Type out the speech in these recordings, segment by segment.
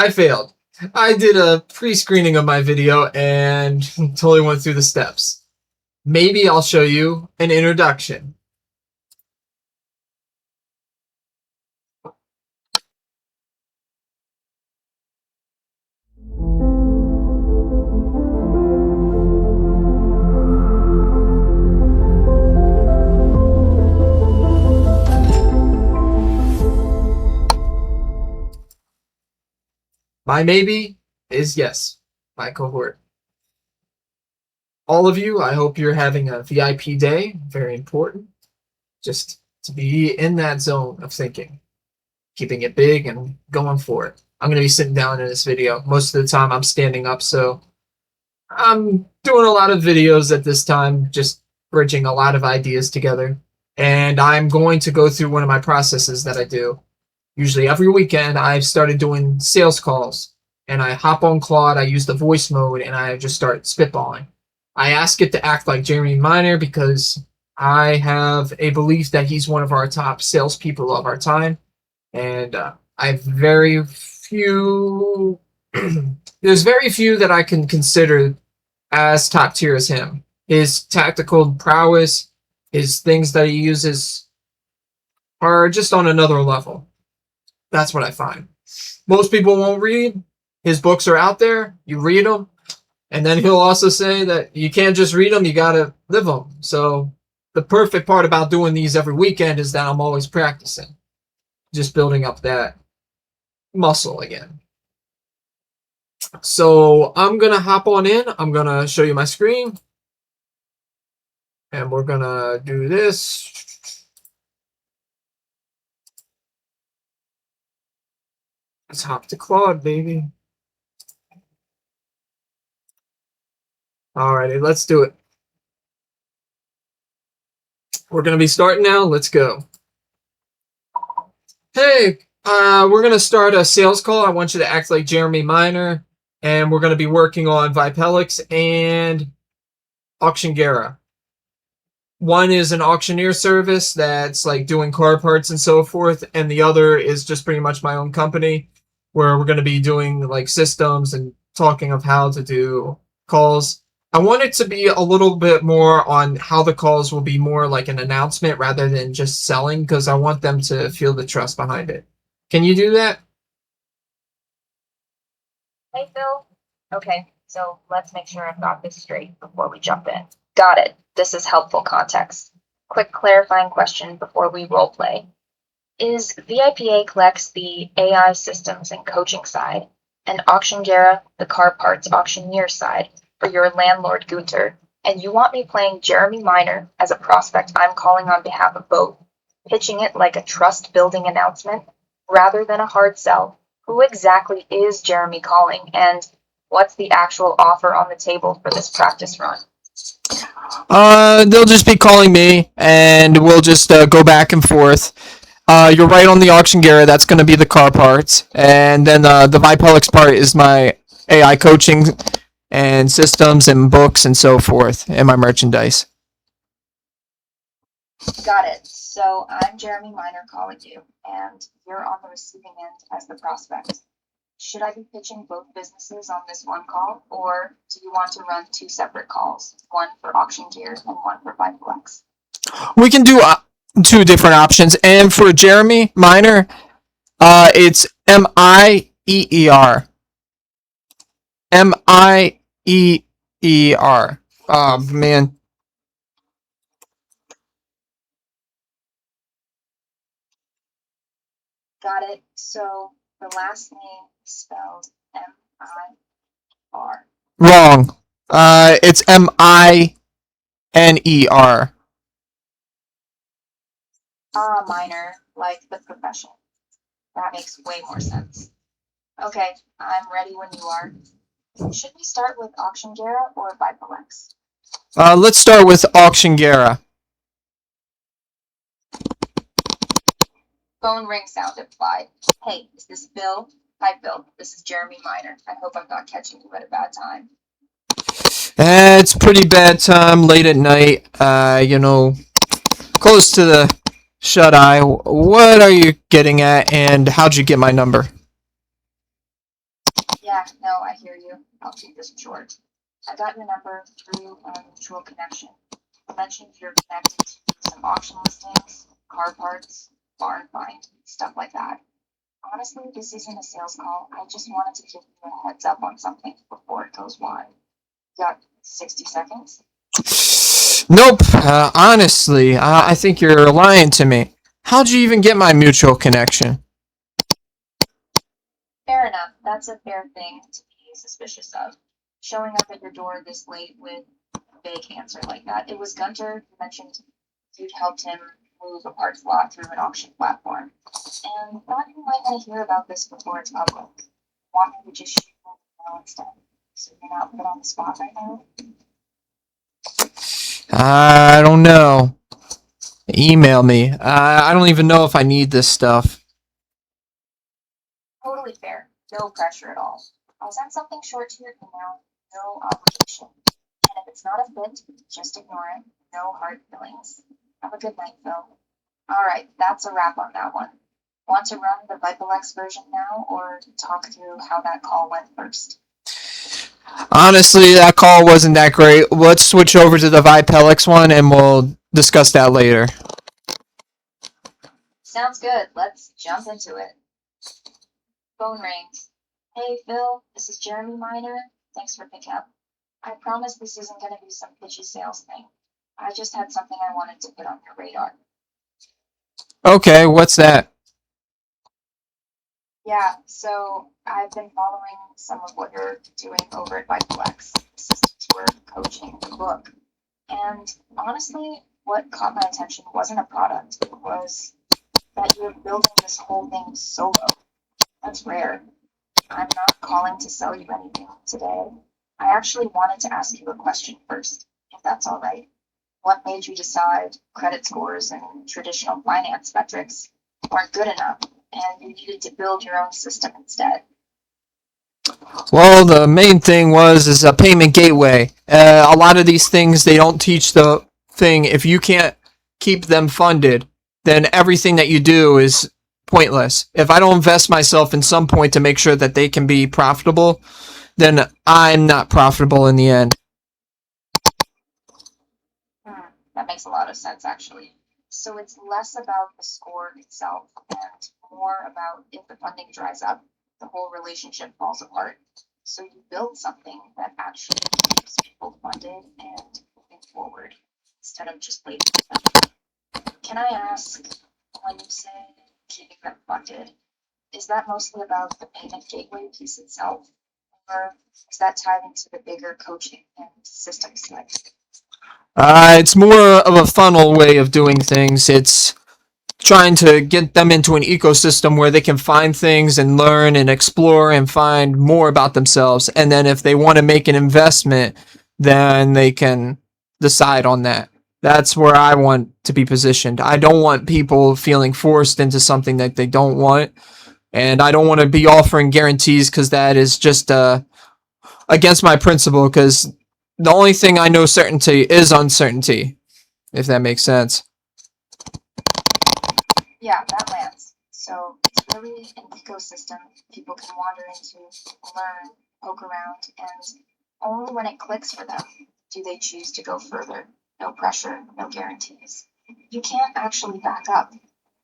I failed. I did a pre-screening of my video and totally went through the steps. Maybe I'll show you an introduction. My maybe is yes, my cohort. All of you, I hope you're having a VIP day. Very important. Just to be in that zone of thinking, keeping it big and going for it. I'm going to be sitting down in this video. Most of the time I'm standing up, so I'm doing a lot of videos at this time, just bridging a lot of ideas together. And I'm going to go through one of my processes that I do. Usually every weekend, I've started doing sales calls. And I hop on Claude, I use the voice mode, and I just start spitballing. I ask it to act like Jeremy Miner because I have a belief that he's one of our top salespeople of our time. And I've very few... there's very few that I can consider as top tier as him. His tactical prowess, his things that he uses are just on another level. That's what I find. Most people won't read. His books are out there. You read them. And then he'll also say that you can't just read them, you got to live them. So the perfect part about doing these every weekend is that I'm always practicing. Just building up that muscle again. So I'm going to hop on in. I'm going to show you my screen. And we're going to do this. Let's hop to Claude, baby. Alrighty, let's do it. We're going to be starting now. Let's go. Hey, we're going to start a sales call. I want you to act like Jeremy Miner. And we're going to be working on Vipelex and Auctiongera. One is an auctioneer service that's like doing car parts and so forth. And the other is just pretty much my own company where we're going to be doing like systems and talking of how to do calls. I want it to be a little bit more on how the calls will be more like an announcement rather than just selling because I want them to feel the trust behind it. Can you do that? Hey, Phil. Okay, so let's make sure I've got this straight before we jump in. Got it. This is helpful context. Quick clarifying question before we roleplay. Is Vipelex the AI systems and coaching side, and Auctiongera the car parts auctioneer side for your landlord Gunter, and you want me playing Jeremy Miner as a prospect I'm calling on behalf of both, pitching it like a trust-building announcement rather than a hard sell? Who exactly is Jeremy calling, and what's the actual offer on the table for this practice run? They'll just be calling me, and we'll just go back and forth. You're right on the Auctiongera. That's going to be the car parts, and then the Vipelex part is my AI coaching and systems and books and so forth, and my merchandise. Got it. So I'm Jeremy Miner calling you, and you're on the receiving end as the prospect. Should I be pitching both businesses on this one call, or do you want to run two separate calls, one for auction gear and one for Vipelex? We can do two different options, and for Jeremy Miner, it's M-I-E-E-R. M-I-E-E-R. Oh, man. Got it. So the last name is spelled M-I-R. Wrong. It's M-I-N-E-R. Minor, like the profession. That makes way more sense. Okay, I'm ready when you are. Should we start with Auctiongera or Vipelex? Let's start with Auctiongera. Phone ring sound implied. Hey, is this Bill? Hi, Bill. This is Jeremy Miner. I hope I'm not catching you at a bad time. It's pretty bad time, late at night. Close to the shut eye. What are you getting at, and how'd you get my number? I hear you. I'll keep this short. I got your number through a mutual connection. You mentioned you're connected to some auction listings, car parts, barn find, stuff like that. Honestly, this isn't a sales call. I just wanted to give you a heads up on something before it goes wide. You got 60 seconds? Nope. Honestly, I think you're lying to me. How'd you even get my mutual connection? Fair enough. That's a fair thing to be suspicious of. Showing up at your door this late with a vague answer like that. It was Gunter who mentioned you'd helped him move a parts lot through an auction platform. And thought you might want to hear about this before it's public. Want me to just shoot you an email instead? So you're not put on the spot right now? I don't know. Email me. I don't even know if I need this stuff. Totally fair. No pressure at all. I'll send something short to your email. No obligation. And if it's not a fit, just ignore it. No hard feelings. Have a good night, Phil. Alright, that's a wrap on that one. Want to run the Vipelex version now, or talk through how that call went first? Honestly, that call wasn't that great. Let's switch over to the Vipelex one and we'll discuss that later. Sounds good. Let's jump into it. Phone rings. Hey, Phil, this is Jeremy Miner. Thanks for picking up. I promise this isn't going to be some pitchy sales thing. I just had something I wanted to put on your radar. Okay, what's that? Yeah, so I've been following some of what you're doing over at Vipelex, systems work, coaching, the book. And honestly, what caught my attention wasn't a product, it was that you're building this whole thing solo. That's rare. I'm not calling to sell you anything today. I actually wanted to ask you a question first, if that's all right. What made you decide credit scores and traditional finance metrics weren't good enough and you needed to build your own system instead? Well, the main thing is a payment gateway. A lot of these things they don't teach the thing. If you can't keep them funded, then everything that you do is pointless. If I don't invest myself in some point to make sure that they can be profitable, then I'm not profitable in the end. That makes a lot of sense, actually. So it's less about the score itself and more about if the funding dries up, the whole relationship falls apart. So you build something that actually keeps people funded and moving forward instead of just waiting for them. Can I ask, when you say keeping them funded, is that mostly about the payment gateway piece itself? Or is that tied into the bigger coaching and systems side? It's more of a funnel way of doing things. It's trying to get them into an ecosystem where they can find things and learn and explore and find more about themselves. And then if they want to make an investment, then they can decide on that. That's where I want to be positioned. I don't want people feeling forced into something that they don't want. And I don't want to be offering guarantees because that is just against my principle. Because the only thing I know certainty is uncertainty, if that makes sense. Yeah, that lands. So it's really an ecosystem people can wander into, learn, poke around, and only when it clicks for them do they choose to go further. No pressure, no guarantees. You can't actually back up.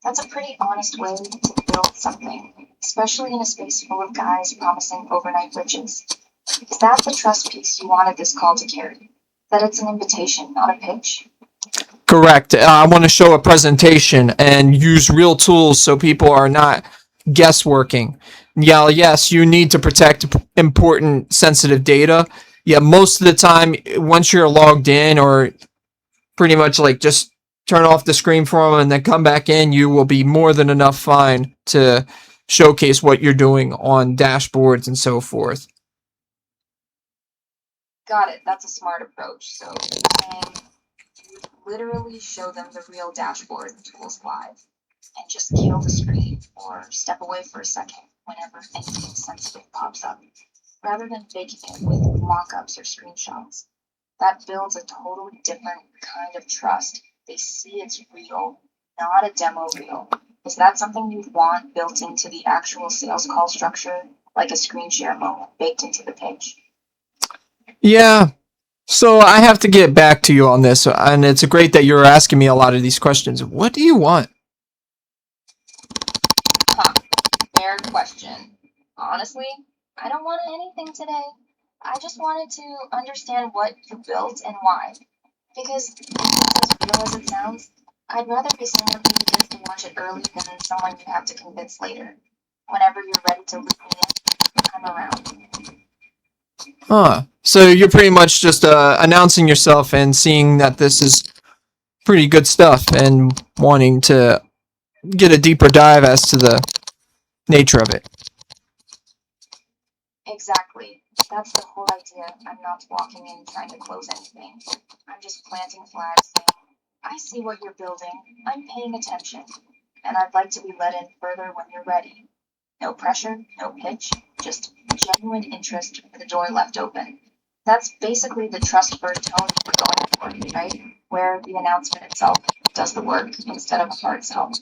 That's a pretty honest way to build something, especially in a space full of guys promising overnight riches. Is that the trust piece you wanted this call to carry? That it's an invitation, not a pitch? Correct. I want to show a presentation and use real tools so people are not guessworking. Yeah, yes, you need to protect important sensitive data. Yeah, most of the time, once you're logged in or pretty much like just turn off the screen for them and then come back in, you will be more than enough fine to showcase what you're doing on dashboards and so forth. Got it. That's a smart approach. So you literally show them the real dashboard tools live and just kill the screen or step away for a second whenever anything sensitive pops up, rather than faking it with mock-ups or screenshots. That builds a totally different kind of trust. They see it's real, not a demo reel. Is that something you'd want built into the actual sales call structure like a screen share moment baked into the pitch. Yeah. So I have to get back to you on this, and it's great that you're asking me a lot of these questions. What do you want? Huh. Fair question. Honestly, I don't want anything today. I just wanted to understand what you built and why. Because if it's as real as it sounds, I'd rather be someone who gets to watch it early than someone you have to convince later. Whenever you're ready to loop me in, I'm around. Huh. So you're pretty much just announcing yourself and seeing that this is pretty good stuff and wanting to get a deeper dive as to the nature of it. Exactly. That's the whole idea. I'm not walking in trying to close anything. I'm just planting flags saying, I see what you're building. I'm paying attention. And I'd like to be let in further when you're ready. No pressure, no pitch, just genuine interest with the door left open. That's basically the trust first tone we're going for, right? Where the announcement itself does the work instead of a hard sell.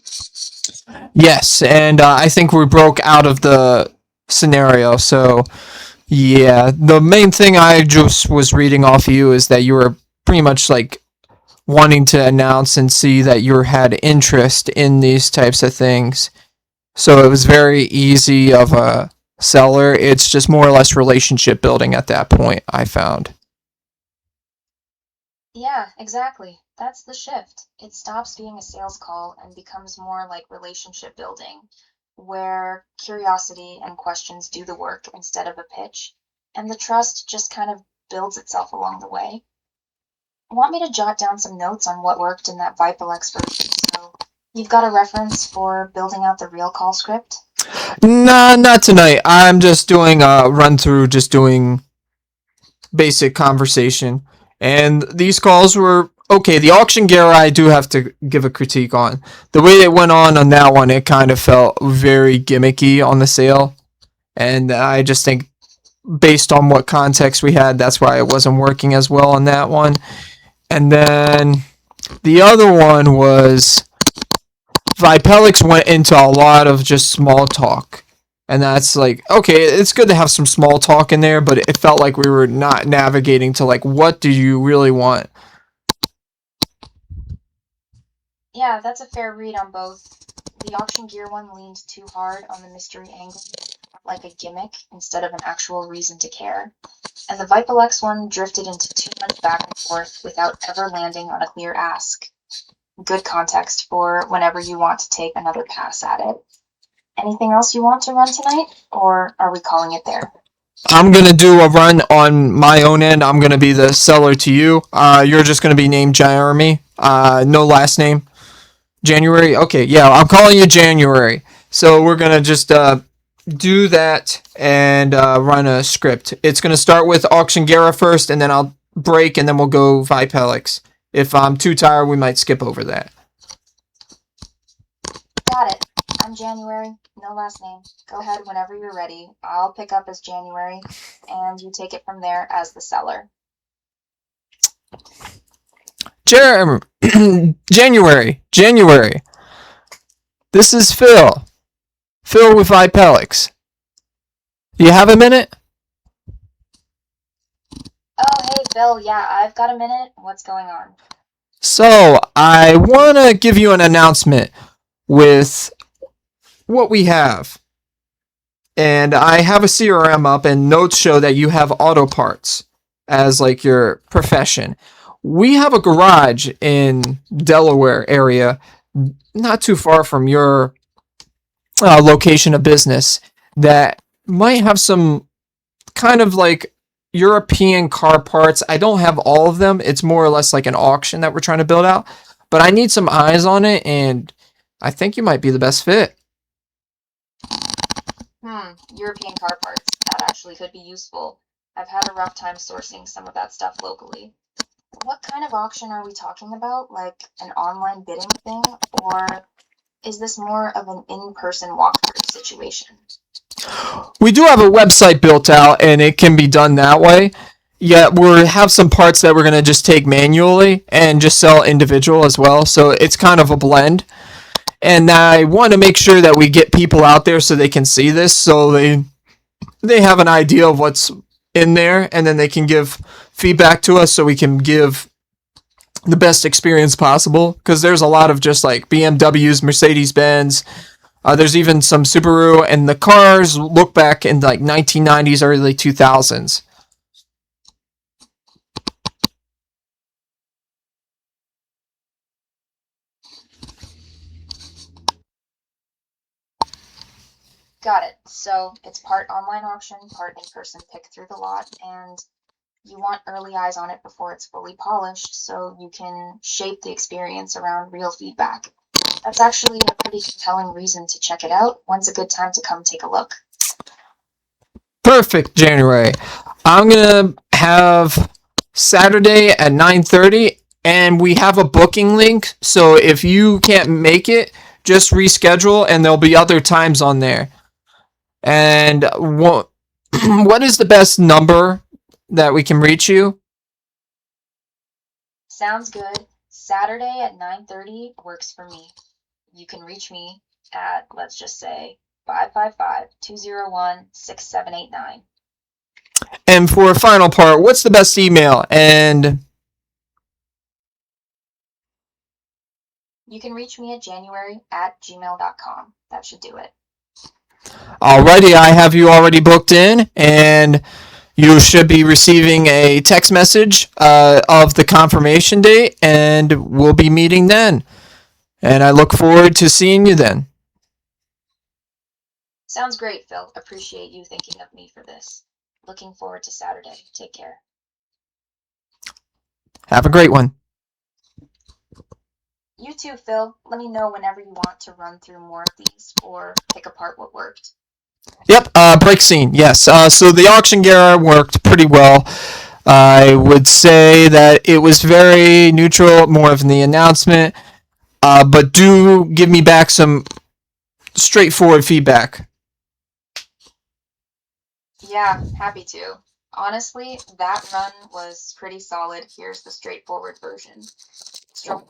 Yes, and I think we broke out of the scenario. So, yeah, the main thing I just was reading off of you is that you were pretty much like wanting to announce and see that you had interest in these types of things. So it was very easy of a seller. It's just more or less relationship building at that point, I found. Yeah, exactly. That's the shift. It stops being a sales call and becomes more like relationship building, where curiosity and questions do the work instead of a pitch, and the trust just kind of builds itself along the way. Want me to jot down some notes on what worked in that Vipelex version so you've got a reference for building out the real call script? Nah, not tonight. I'm just doing a run through, just doing basic conversation. And these calls were okay. The auction gear I do have to give a critique on. The way it went on that one, it kind of felt very gimmicky on the sale. And I just think based on what context we had, that's why it wasn't working as well on that one. And then the other one was Vipelex went into a lot of just small talk. And that's like, okay, it's good to have some small talk in there, but it felt like we were not navigating to like, what do you really want? Yeah, that's a fair read on both. The auction gear one leaned too hard on the mystery angle, like a gimmick instead of an actual reason to care. And the Vipelex one drifted into too much back and forth without ever landing on a clear ask. Good context for whenever you want to take another pass at it. Anything else you want to run tonight, or are we calling it there? I'm going to do a run on my own end. I'm going to be the seller to you. You're just going to be named Jeremy. No last name. January? Okay, yeah, I'm calling you January. So we're going to just do that and run a script. It's going to start with Auction Gara first, and then I'll break, and then we'll go Vipelex. If I'm too tired, we might skip over that. Got it. I'm January. No last name. Go ahead whenever you're ready. I'll pick up as January, and you take it from there as the seller. January. This is Phil. Phil with Vipelex. Do you have a minute? Oh, hey, Phil. Yeah, I've got a minute. What's going on? So, I want to give you an announcement with what we have. And I have a CRM up, and notes show that you have auto parts as like your profession. We have a garage in Delaware area, not too far from your location of business, that might have some kind of like European car parts. I don't have all of them. It's more or less like an auction that we're trying to build out, but I need some eyes on it, and I think you might be the best fit. European car parts. That actually could be useful. I've had a rough time sourcing some of that stuff locally. What kind of auction are we talking about? Like an online bidding thing? Or is this more of an in-person walkthrough situation? We do have a website built out, and it can be done that way. Yet we have some parts that we're going to just take manually and just sell individual as well. So it's kind of a blend. And I want to make sure that we get people out there so they can see this, so they they have an idea of what's in there, and then they can give feedback to us so we can give the best experience possible. Because there's a lot of just like BMWs, Mercedes-Benz. There's even some Subaru, and the cars look back in like 1990s, early 2000s. Got it. So it's part online auction, part in-person pick through the lot, and you want early eyes on it before it's fully polished so you can shape the experience around real feedback. That's actually a pretty compelling reason to check it out. When's a good time to come take a look? Perfect, January. I'm gonna have Saturday at 9:30, and we have a booking link. So if you can't make it, just reschedule, and there'll be other times on there. And what is the best number that we can reach you? Sounds good. Saturday at 9:30 works for me. You can reach me at, let's just say, 555-201-6789. And for a final part, what's the best email? And You can reach me at january@gmail.com. That should do it. alrighty, I have you already booked in, and you should be receiving a text message of the confirmation date, and we'll be meeting then. And I look forward to seeing you then. Sounds great, Phil. Appreciate you thinking of me for this. Looking forward to Saturday. Take care. Have a great one. You too, Phil. Let me know whenever you want to run through more of these or pick apart what worked. Yep, break scene, yes. So the auction gear worked pretty well. I would say that it was very neutral, more of the announcement. But do give me back some straightforward feedback. Yeah, happy to. Honestly, that run was pretty solid. Here's the straightforward version. Strong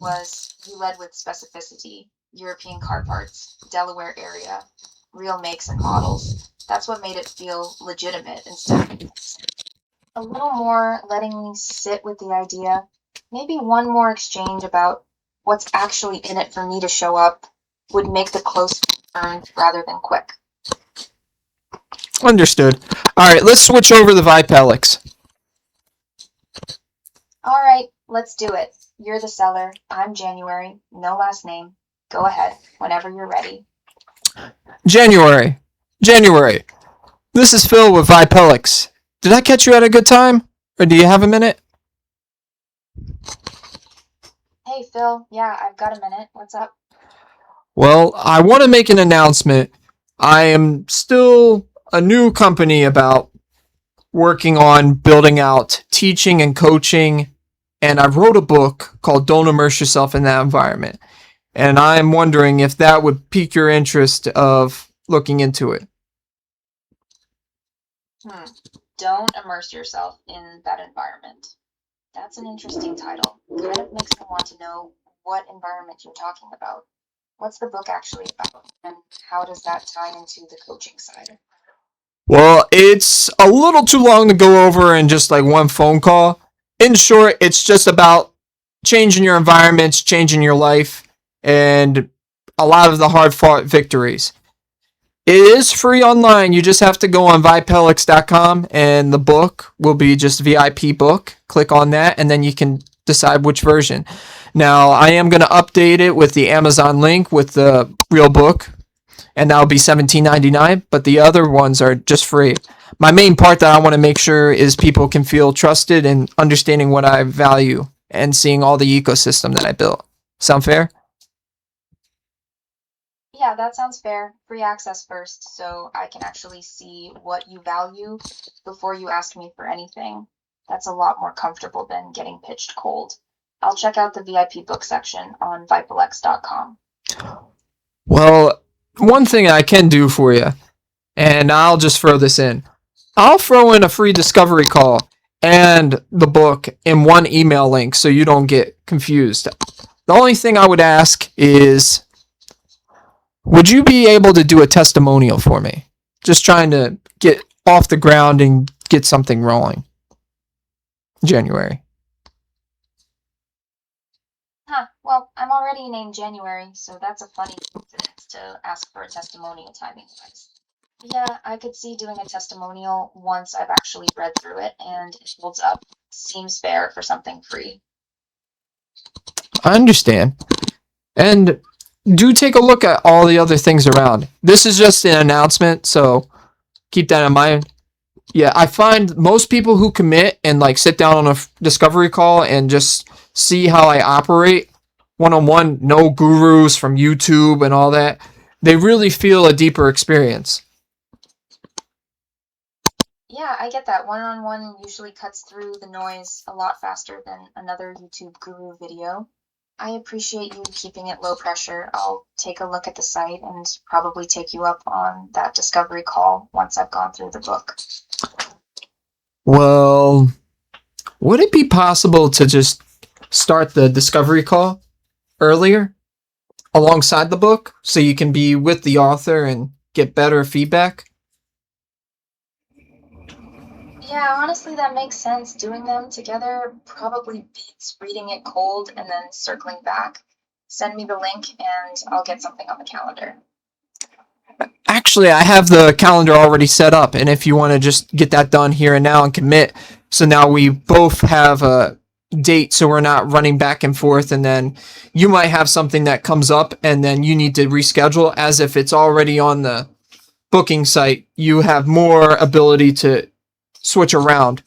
was you led with specificity, European car parts, Delaware area, real makes and models. That's what made it feel legitimate instead of a little more letting me sit with the idea. Maybe one more exchange about what's actually in it for me to show up would make the close turns rather than quick. Understood. Alright, let's switch over to Vipelex. All right, let's do it. You're the seller. I'm January. No last name. Go ahead whenever you're ready. January. This is Phil with Vipelex. Did I catch you at a good time? Or do you have a minute? Hey, Phil. Yeah, I've got a minute. What's up? Well, I want to make an announcement. I am still a new company about working on building out teaching and coaching, and I wrote a book called Don't Immerse Yourself in That Environment. And I'm wondering if that would pique your interest of looking into it. Don't immerse yourself in that environment. That's an interesting title. Kind of makes me want to know what environment you're talking about. What's the book actually about, and how does that tie into the coaching side? Well, it's a little too long to go over in just like one phone call. In short, it's just about changing your environments, changing your life, and a lot of the hard-fought victories. It is free online. You just have to go on vipelex.com, and the book will be just VIP book. Click on that, and then you can decide which version. Now, I am going to update it with the Amazon link with the real book, and that'll be $17.99, but the other ones are just free. My main part that I want to make sure is people can feel trusted and understanding what I value and seeing all the ecosystem that I built. Sound fair? Yeah, that sounds fair. Free access first, so I can actually see what you value before you ask me for anything. That's a lot more comfortable than getting pitched cold. I'll check out the VIP book section on vipelex.com. Well, one thing I can do for you, and I'll just throw this in. I'll throw in a free discovery call and the book in one email link so you don't get confused. The only thing I would ask is, would you be able to do a testimonial for me? just trying to get off the ground and get something rolling. January. Huh, well, I'm already named January, so that's a funny coincidence to ask for a testimonial timing-wise. Yeah, I could see doing a testimonial once I've actually read through it and it holds up. Seems fair for something free. I understand. And do take a look at all the other things around. This is just an announcement, so keep that in mind. Yeah, I find most people who commit and like sit down on a discovery call and just see how I operate one on one, no gurus from YouTube and all that, they really feel a deeper experience. Yeah, I get that. One-on-one usually cuts through the noise a lot faster than another YouTube guru video. I appreciate you keeping it low pressure. I'll take a look at the site and probably take you up on that discovery call once I've gone through the book. Well, would it be possible to just start the discovery call earlier alongside the book so you can be with the author and get better feedback? Yeah, honestly, that makes sense. Doing them together probably beats reading it cold and then circling back. Send me the link and I'll get something on the calendar. Actually, I have the calendar already set up, and if you want to just get that done here and now and commit, so now we both have a date so we're not running back and forth, and then you might have something that comes up and then you need to reschedule. As if it's already on the booking site, you have more ability to switch around.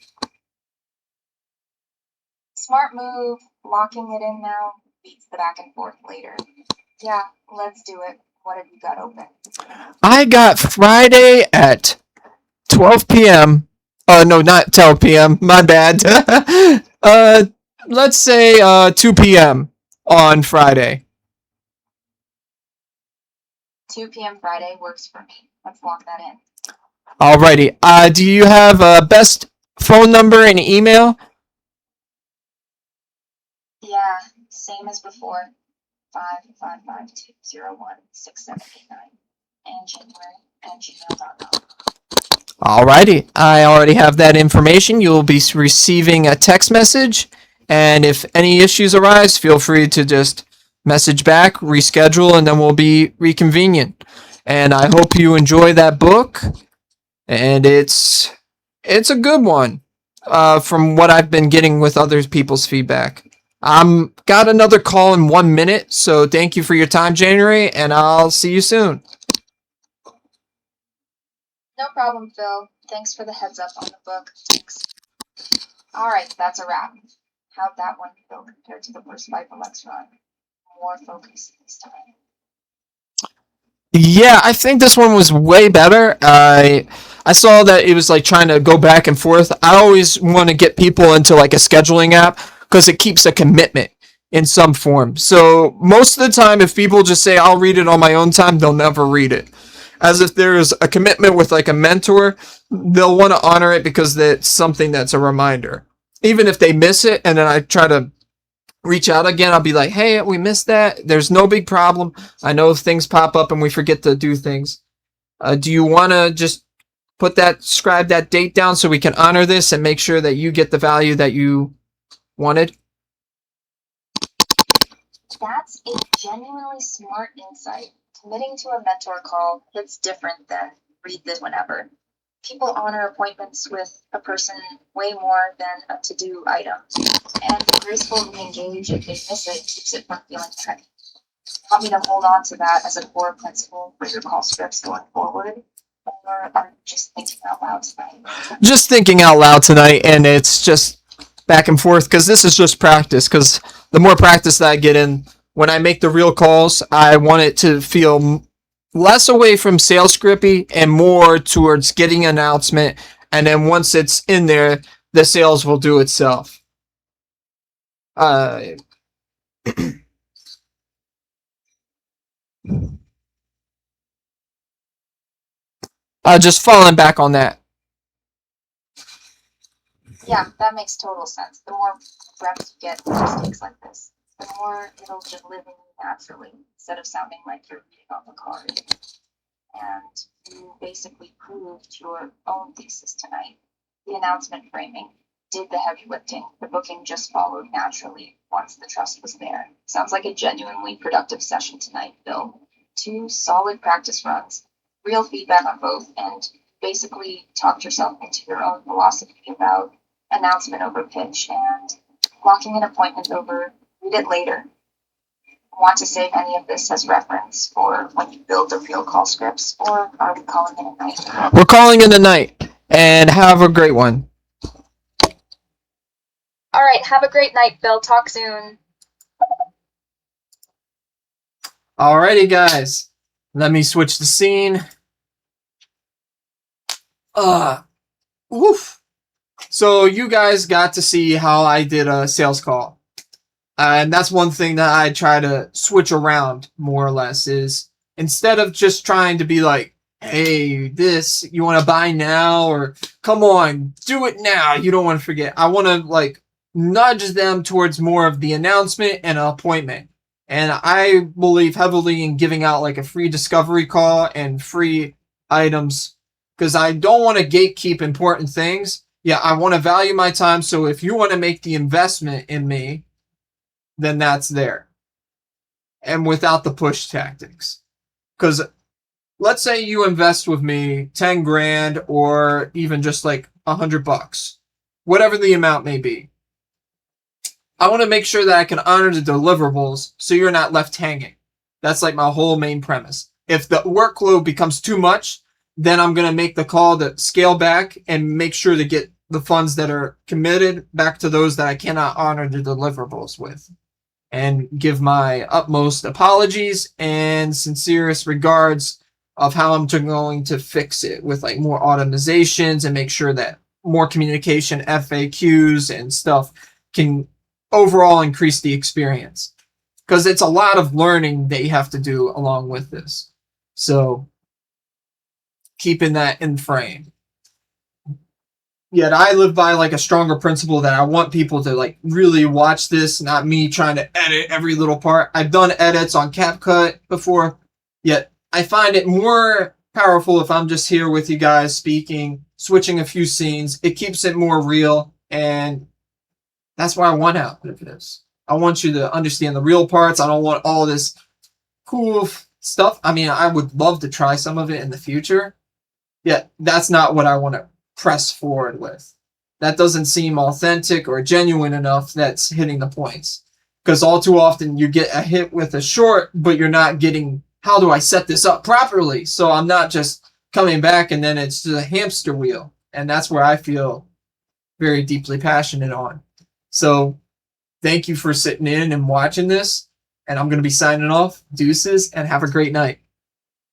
Smart move. Locking it in now beats the back and forth later. Yeah, let's do it. What have you got open? I got Friday at 12 p.m. No, not 12 p.m. My bad. Let's say 2 p.m. on Friday. 2 p.m. Friday works for me. Let's lock that in. Alrighty. Do you have a best phone number and email? Yeah, same as before. 555-201-6789 and January@gmail.com. Alrighty. I already have that information. You'll be receiving a text message, and if any issues arise, feel free to just message back, reschedule, and then we'll be reconvening. And I hope you enjoy that book. And it's a good one, from what I've been getting with other people's feedback. Got another call in 1 minute, so thank you for your time, January, and I'll see you soon. No problem, Phil. Thanks for the heads up on the book. Thanks. Alright, that's a wrap. How'd that one feel compared to the first Vipelex run? More focus this time. Yeah, I think this one was way better. I saw that it was like trying to go back and forth. I always want to get people into like a scheduling app because it keeps a commitment in some form. So most of the time, if people just say, I'll read it on my own time, they'll never read it. As if there's a commitment with like a mentor, they'll want to honor it because it's something that's a reminder. Even if they miss it and then I try to reach out again, I'll be like, hey, we missed that. There's no big problem. I know things pop up and we forget to do things. Do you want to just scribe that date down so we can honor this and make sure that you get the value that you wanted? That's a genuinely smart insight. Committing to a mentor call hits different than read this whenever. People honor appointments with a person way more than a to-do item. And graceful re-engage if they miss it keeps it from feeling heavy. Want me to hold on to that as a core principle for your call scripts going forward? Or are you just thinking out loud tonight? Just thinking out loud tonight, and it's just back and forth because this is just practice. Because the more practice that I get in, when I make the real calls, I want it to feel less away from sales scripty and more towards getting an announcement. And then once it's in there, the sales will do itself. Just falling back on that. Yeah, that makes total sense. The more reps you get with mistakes like this, the more it'll just live in you naturally instead of sounding like you're reading off a card. And You basically proved your own thesis tonight. The announcement framing did the heavy lifting. The booking just followed naturally once the trust was there. Sounds like a genuinely productive session tonight, Bill. 2 solid practice runs, real feedback on both, and basically talked yourself into your own philosophy about announcement over pitch and locking an appointment over read it later. Want to save any of this as reference for when you build the real call scripts, or are we calling it a night? We're calling it a night, and have a great one. All right, have a great night, Bill. Talk soon. Alrighty, guys. Let me switch the scene. Woof. So you guys got to see how I did a sales call. And that's one thing that I try to switch around more or less is instead of just trying to be like, hey, this, you want to buy now? Or come on, do it now. You don't want to forget. I want to like nudge them towards more of the announcement and an appointment. And I believe heavily in giving out like a free discovery call and free items because I don't want to gatekeep important things. Yeah, I want to value my time. So if you want to make the investment in me, then that's there. And without the push tactics. Because let's say you invest with me 10 grand or even just like $100, whatever the amount may be. I want to make sure that I can honor the deliverables so you're not left hanging. That's like my whole main premise. If the workload becomes too much, then I'm going to make the call to scale back and make sure to get the funds that are committed back to those that I cannot honor the deliverables with. And give my utmost apologies and sincerest regards of how I'm going to fix it with like more automatizations and make sure that more communication, FAQs and stuff can overall increase the experience. Because it's a lot of learning that you have to do along with this. So keeping that in frame. Yet I live by like a stronger principle that I want people to like really watch this, not me trying to edit every little part. I've done edits on CapCut before, yet I find it more powerful if I'm just here with you guys speaking, switching a few scenes. It keeps it more real, and that's why I want out of this. I want you to understand the real parts. I don't want all this cool stuff. I mean, I would love to try some of it in the future, yet that's not what I want to press forward with. That doesn't seem authentic or genuine enough that's hitting the points. Because all too often you get a hit with a short, but you're not getting, how do I set this up properly? So I'm not just coming back and then it's just a hamster wheel. And that's where I feel very deeply passionate on. So thank you for sitting in and watching this. And I'm going to be signing off. Deuces and have a great night.